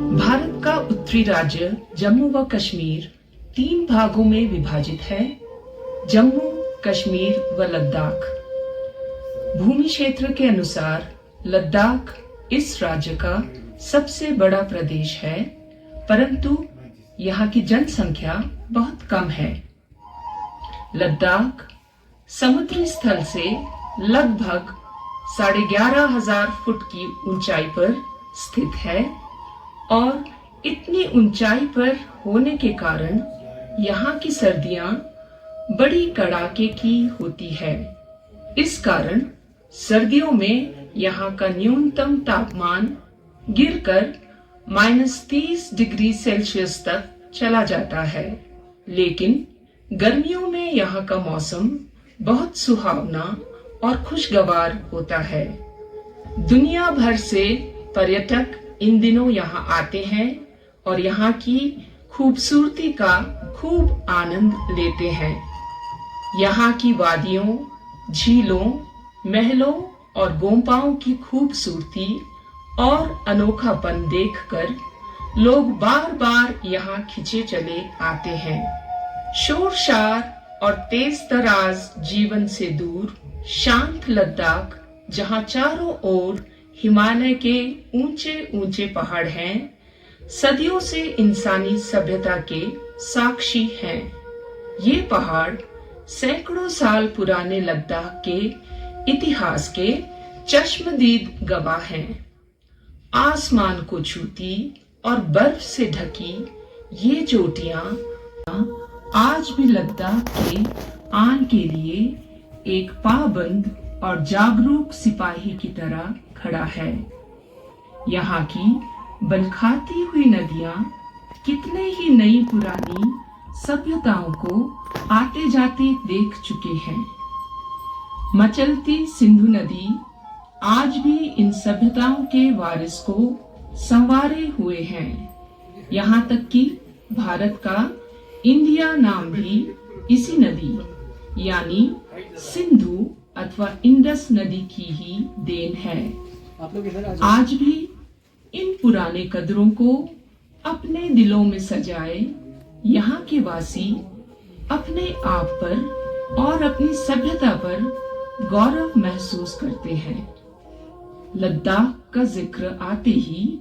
भारत का उत्तरी राज्य जम्मू व कश्मीर 3 भागों में विभाजित है। जम्मू, कश्मीर व लद्दाख। भूमि क्षेत्र के अनुसार लद्दाख इस राज्य का सबसे बड़ा प्रदेश है, परंतु यहाँ की जनसंख्या बहुत कम है। लद्दाख समुद्री स्थल से लगभग 11,500 फुट की ऊंचाई पर स्थित है और इतनी ऊंचाई पर होने के कारण यहाँ की सर्दियां बड़ी कड़ाके की होती है। इस कारण सर्दियों में यहाँ का न्यूनतम तापमान गिरकर -30 डिग्री सेल्सियस तक चला जाता है, लेकिन गर्मियों में यहाँ का मौसम बहुत सुहावना और खुशगवार होता है। दुनिया भर से पर्यटक इन दिनों यहाँ आते हैं और यहाँ की खूबसूरती का खूब आनंद लेते हैं। यहाँ की वादियों, झीलों, महलों और गोम्पाओं की खूबसूरती और अनोखापन देखकर लोग बार बार यहाँ खिंचे चले आते हैं। शोर शार और तेज तराज जीवन से दूर शांत लद्दाख, जहाँ चारों ओर हिमालय के ऊंचे ऊंचे पहाड़ हैं, सदियों से इंसानी सभ्यता के साक्षी हैं। ये पहाड़ सैकड़ों साल पुराने लद्दाख के इतिहास के चश्मदीद गवाह हैं। आसमान को छूती और बर्फ से ढकी ये चोटियां आज भी लद्दाख के आन के लिए एक पाबंद और जागरूक सिपाही की तरह खड़ा है। यहाँ की बलखाती हुई नदियां कितने ही नई पुरानी सभ्यताओं को आते जाते देख चुके हैं। मचलती सिंधु नदी आज भी इन सभ्यताओं के वारिस को संवारे हुए हैं। यहाँ तक कि भारत का इंडिया नाम भी इसी नदी यानी सिंधु अथवा इंडस नदी की ही देन है। आज भी इन पुराने कदरों को अपने दिलों में सजाए यहाँ के वासी अपने आप पर और अपनी सभ्यता पर गौरव महसूस करते हैं। लद्दाख का जिक्र आते ही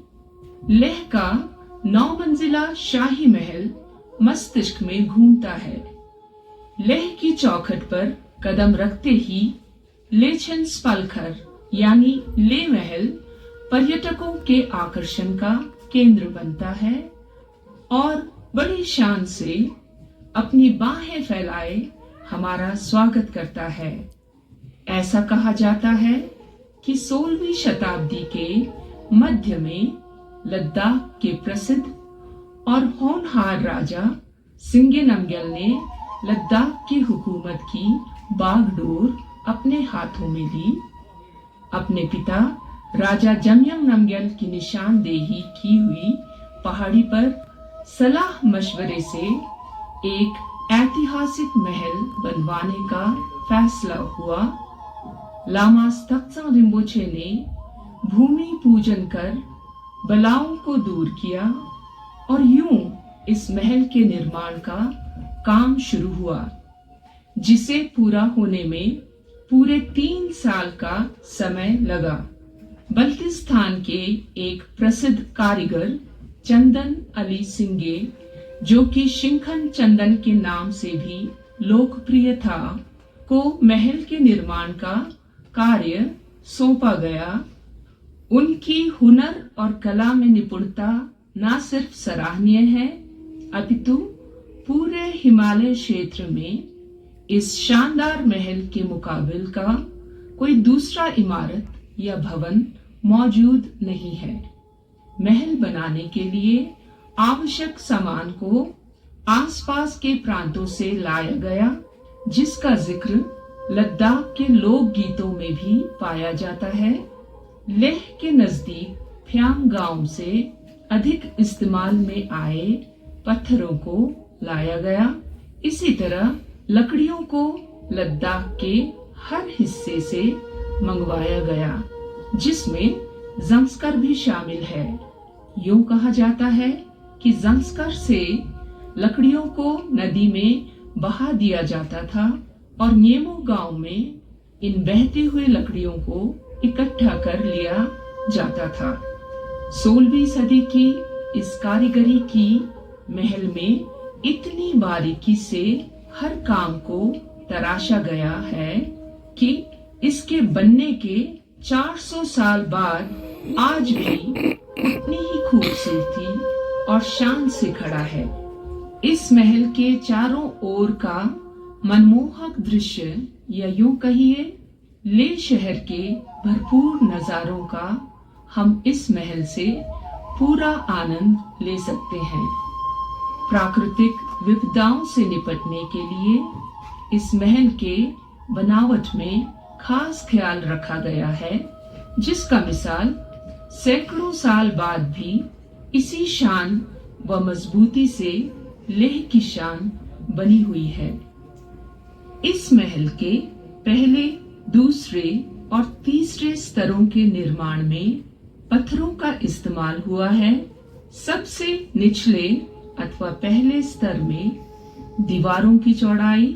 लेह का 9 मंजिला शाही महल मस्तिष्क में घूमता है। लेह की चौखट पर कदम रखते ही लेछन स्पलखर यानी ले महल पर्यटकों के आकर्षण का केंद्र बनता है और बड़ी शान से अपनी बाहें फैलाए हमारा स्वागत करता है। ऐसा कहा जाता है कि 16वीं शताब्दी के मध्य में लद्दाख के प्रसिद्ध और होनहार राजा सिंगे नमग्याल ने लद्दाख की हुकूमत की बागडोर अपने हाथों में ली। अपने पिता राजा जमयंग नमग्याल की निशानदेही की हुई पहाड़ी पर सलाह मशवरे से एक ऐतिहासिक महल बनवाने का फैसला हुआ। लामा त्सोग रिम्पोछे ने भूमि पूजन कर बलाओं को दूर किया और यूं इस महल के निर्माण का काम शुरू हुआ, जिसे पूरा होने में पूरे 3 साल का समय लगा। बल्तिस्तान के एक प्रसिद्ध कारीगर चंदन अली सिंगे, जो कि शिंखन चंदन के नाम से भी लोकप्रिय था, को महल के निर्माण का कार्य सौंपा गया। उनकी हुनर और कला में निपुणता न सिर्फ सराहनीय है, अपितु पूरे हिमालय क्षेत्र में इस शानदार महल के मुकाबिल का कोई दूसरा इमारत या भवन मौजूद नहीं है। महल बनाने के लिए आवश्यक सामान को आसपास के प्रांतों से लाया गया, जिसका जिक्र लद्दाख के लोक गीतों में भी पाया जाता है। लेह के नजदीक फ्यांग गांव से अधिक इस्तेमाल में आए पत्थरों को लाया गया। इसी तरह लकड़ियों को लद्दाख के हर हिस्से से मंगवाया गया, जिसमें जंस्कर भी शामिल है। यूं कहा जाता है कि जंस्कर से लकड़ियों को नदी में बहा दिया जाता था और न्येमो गांव में इन बहती हुई लकड़ियों को इकट्ठा कर लिया जाता था। 16वीं सदी की इस कारीगरी की महल में इतनी बारीकी से हर काम को तराशा गया है कि इसके बनने के 400 साल बाद आज भी उतनी ही खूबसूरती और शान से खड़ा है। इस महल के चारों ओर का मनमोहक दृश्य या यूं कहिए ले शहर के भरपूर नजारों का हम इस महल से पूरा आनंद ले सकते हैं। प्राकृतिक विपदाओं से निपटने के लिए इस महल के बनावट में खास ख्याल रखा गया है, जिसका मिसाल सैकड़ों साल बाद भी इसी शान व मजबूती से लेह की शान बनी हुई है। इस महल के पहले, दूसरे और तीसरे स्तरों के निर्माण में पत्थरों का इस्तेमाल हुआ है। सबसे निचले अथवा पहले स्तर में दीवारों की चौड़ाई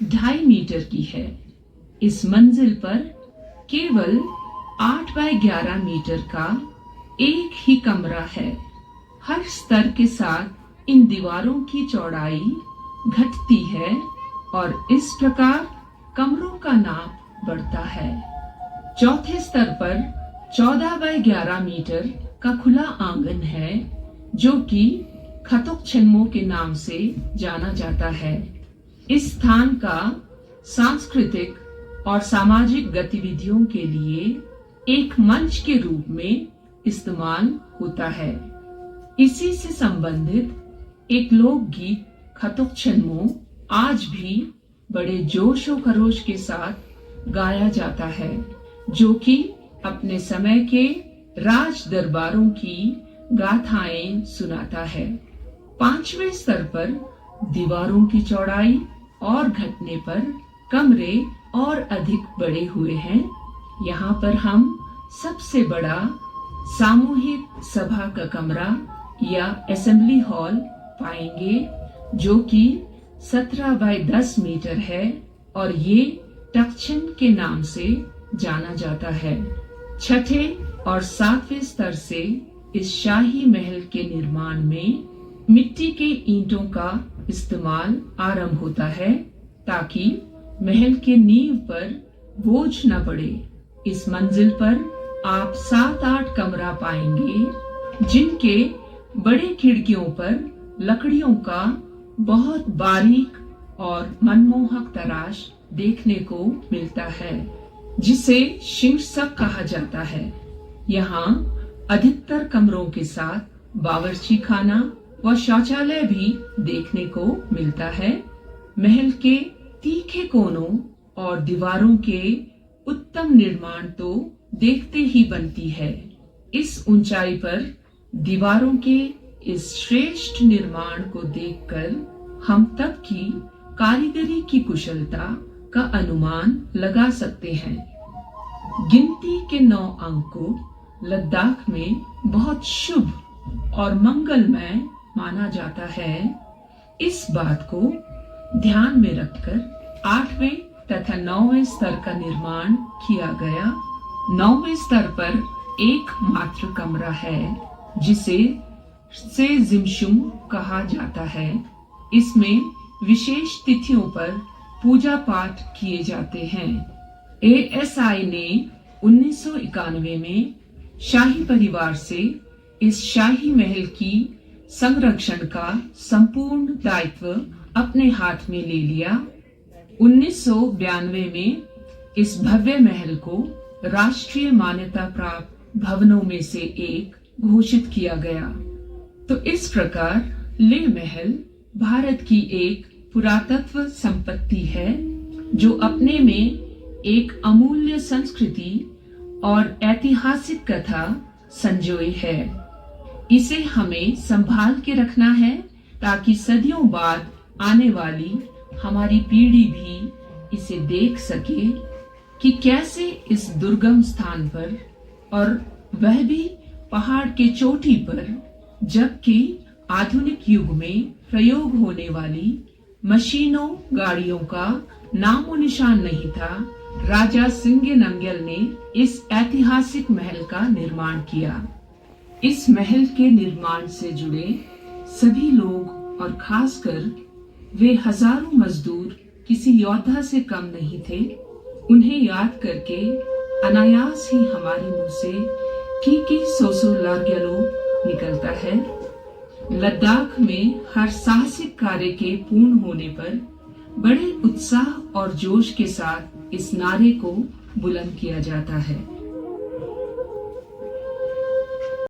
2.5 मीटर की है। इस मंजिल पर केवल 8 बाय 11 मीटर का एक ही कमरा है। हर स्तर के साथ इन दीवारों की चौड़ाई घटती है और इस प्रकार कमरों का नाप बढ़ता है। चौथे स्तर पर 14 बाय 11 मीटर का खुला आंगन है, जो कि खतुक छेन्मो के नाम से जाना जाता है। इस स्थान का सांस्कृतिक और सामाजिक गतिविधियों के लिए एक मंच के रूप में इस्तेमाल होता है। इसी से संबंधित एक लोकगीत खतुक छेन्मो आज भी बड़े जोश और खरोश के साथ गाया जाता है, जो कि अपने समय के राज दरबारों की गाथाएं सुनाता है। 5वें स्तर पर दीवारों की चौड़ाई और घटने पर कमरे और अधिक बड़े हुए हैं। यहाँ पर हम सबसे बड़ा सामूहिक सभा का कमरा या असेंबली हॉल पाएंगे, जो कि 17 बाय 10 मीटर है और ये टक्छन के नाम से जाना जाता है। 6ठे और 7वें स्तर से इस शाही महल के निर्माण में मिट्टी के ईंटों का इस्तेमाल आरंभ होता है, ताकि महल के नींव पर बोझ न पड़े। इस मंजिल पर आप 7-8 कमरा पाएंगे, जिनके बड़े खिड़कियों पर लकड़ियों का बहुत बारीक और मनमोहक तराश देखने को मिलता है, जिसे शीर्षक कहा जाता है। यहाँ अधिकतर कमरों के साथ बावर्ची खाना व शौचालय भी देखने को मिलता है। महल के तीखे कोनों और दीवारों के उत्तम निर्माण तो देखते ही बनती है। इस ऊंचाई पर दीवारों के इस श्रेष्ठ निर्माण को देखकर हम तब की कारीगरी की कुशलता का अनुमान लगा सकते हैं। गिनती के 9 अंक को लद्दाख में बहुत शुभ और मंगलमय माना जाता है। इस बात को ध्यान में रखकर 8वें तथा 9वें स्तर का निर्माण किया गया। 9वें स्तर पर एकमात्र कमरा है, जिसे से जिमशुम कहा जाता है। इसमें विशेष तिथियों पर पूजा पाठ किए जाते हैं। ASI ने 1991 में शाही परिवार से इस शाही महल की संरक्षण का संपूर्ण दायित्व अपने हाथ में ले लिया। 1992 में इस भव्य महल को राष्ट्रीय मान्यता प्राप्त भवनों में से एक घोषित किया गया। तो इस प्रकार लेह महल भारत की एक पुरातत्व संपत्ति है, जो अपने में एक अमूल्य संस्कृति और ऐतिहासिक कथा संजोए है। इसे हमें संभाल के रखना है, ताकि सदियों बाद आने वाली हमारी पीढ़ी भी इसे देख सके कि कैसे इस दुर्गम स्थान पर, और वह भी पहाड़ के चोटी पर, जबकि आधुनिक युग में प्रयोग होने वाली मशीनों गाड़ियों का नामो निशान नहीं था, राजा सिंगे नंगल ने इस ऐतिहासिक महल का निर्माण किया। इस महल के निर्माण से जुड़े सभी लोग और खासकर वे हजारों मजदूर किसी योद्धा से कम नहीं थे। उन्हें याद करके अनायास ही हमारे मुंह से की सोसो लार्ग्यालो निकलता है। लद्दाख में हर साहसिक कार्य के पूर्ण होने पर बड़े उत्साह और जोश के साथ इस नारे को बुलंद किया जाता है।